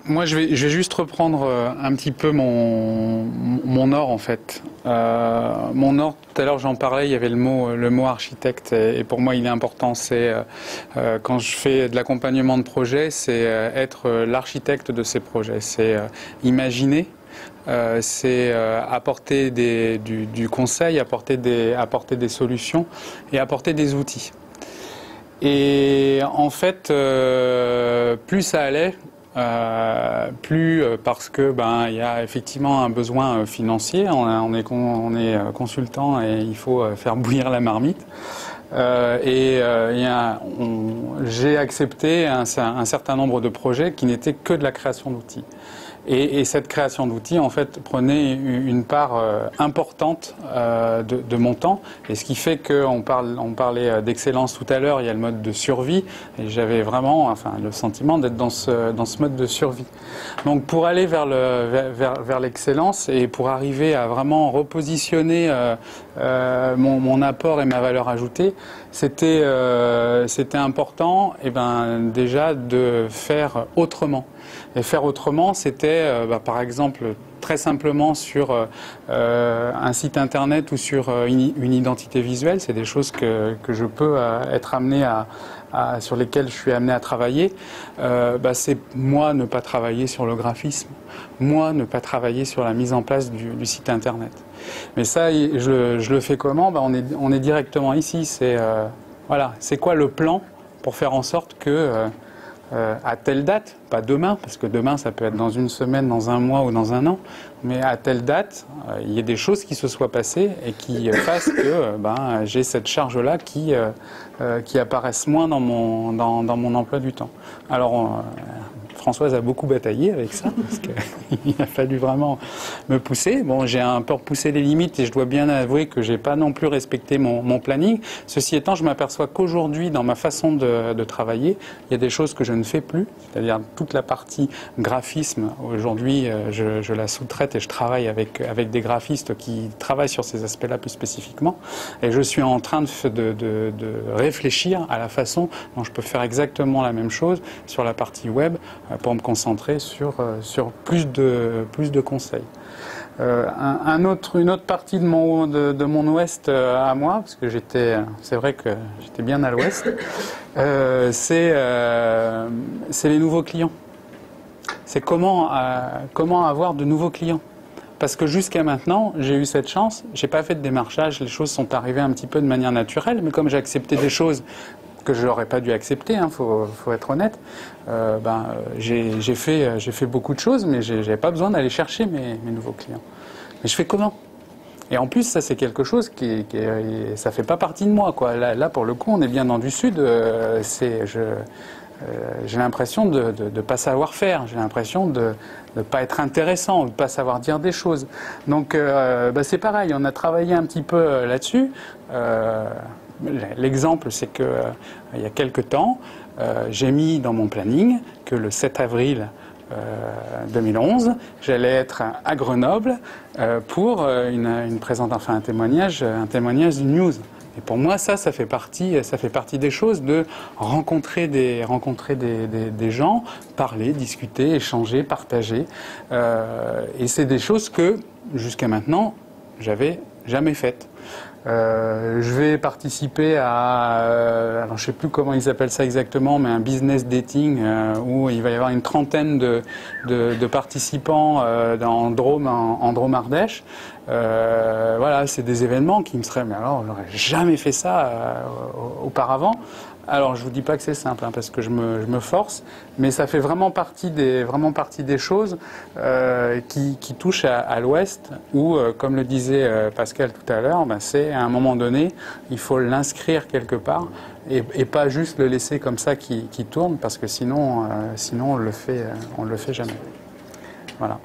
Moi, je vais juste reprendre un petit peu mon or, en fait. Mon or, tout à l'heure, j'en parlais, il y avait le mot architecte, et pour moi, il est important. C'est quand je fais de l'accompagnement de projet, c'est être l'architecte de ces projets. C'est imaginer. C'est apporter du conseil, apporter des solutions et apporter des outils. Et en fait, plus ça allait, plus parce que il y a effectivement un besoin financier. On est consultant et il faut faire bouillir la marmite. J'ai accepté un certain nombre de projets qui n'étaient que de la création d'outils. Et cette création d'outils, en fait, prenait une part importante de mon temps. Et ce qui fait qu'on parlait d'excellence tout à l'heure, il y a le mode de survie. Et j'avais vraiment le sentiment d'être dans ce mode de survie. Donc pour aller vers l'excellence et pour arriver à vraiment repositionner mon apport et ma valeur ajoutée, c'était important déjà de faire autrement. Et faire autrement, c'était par exemple très simplement sur un site internet ou sur une identité visuelle. C'est des choses que je peux être amené sur lesquelles je suis amené à travailler. C'est moi ne pas travailler sur le graphisme, moi ne pas travailler sur la mise en place du site internet. Mais ça, je le fais comment? On est directement ici. C'est quoi le plan pour faire en sorte que à telle date, pas demain, parce que demain ça peut être dans une semaine, dans un mois ou dans un an, mais à telle date, il y a des choses qui se soient passées et qui fassent que j'ai cette charge-là qui apparaisse moins dans mon emploi du temps. Alors, Françoise a beaucoup bataillé avec ça, parce qu'il a fallu vraiment me pousser. Bon, j'ai un peu repoussé les limites et je dois bien avouer que j'ai pas non plus respecté mon planning. Ceci étant, je m'aperçois qu'aujourd'hui, dans ma façon de travailler, il y a des choses que je ne fais plus, c'est-à-dire toute la partie graphisme. Aujourd'hui, je la sous-traite et je travaille avec des graphistes qui travaillent sur ces aspects-là plus spécifiquement. Et je suis en train de réfléchir à la façon dont je peux faire exactement la même chose sur la partie web, pour me concentrer sur plus de conseils. Une autre partie de mon ouest à moi, parce que c'est vrai que j'étais bien à l'ouest, c'est les nouveaux clients. C'est comment avoir de nouveaux clients. Parce que jusqu'à maintenant, j'ai eu cette chance, j'ai pas fait de démarchage, les choses sont arrivées un petit peu de manière naturelle, mais comme j'ai accepté des choses que je n'aurais pas dû accepter, faut être honnête. J'ai fait beaucoup de choses, mais j'avais pas besoin d'aller chercher mes nouveaux clients. Mais je fais comment? Et en plus, ça c'est quelque chose ça fait pas partie de moi, quoi. Là, pour le coup, on est bien dans du sud. J'ai l'impression de ne pas savoir faire. J'ai l'impression de ne pas être intéressant, de ne pas savoir dire des choses. Donc, c'est pareil. On a travaillé un petit peu là-dessus. L'exemple, c'est que il y a quelque temps, j'ai mis dans mon planning que le 7 avril 2011, j'allais être à Grenoble pour un témoignage d'une news. Et pour moi, ça fait partie des choses, de rencontrer des gens, parler, discuter, échanger, partager. Et c'est des choses que, jusqu'à maintenant, j'avais jamais faites. Je vais participer alors je sais plus comment ils appellent ça exactement, mais un business dating où il va y avoir une trentaine de participants en Drôme Ardèche. C'est des événements qui me seraient, mais alors j'aurais jamais fait ça auparavant. Alors je vous dis pas que c'est simple, parce que je me force, mais ça fait vraiment partie des choses qui touchent à l'Ouest, où, comme le disait Pascal tout à l'heure, c'est à un moment donné, il faut l'inscrire quelque part et pas juste le laisser comme ça qui tourne, parce que sinon on le fait jamais. Voilà.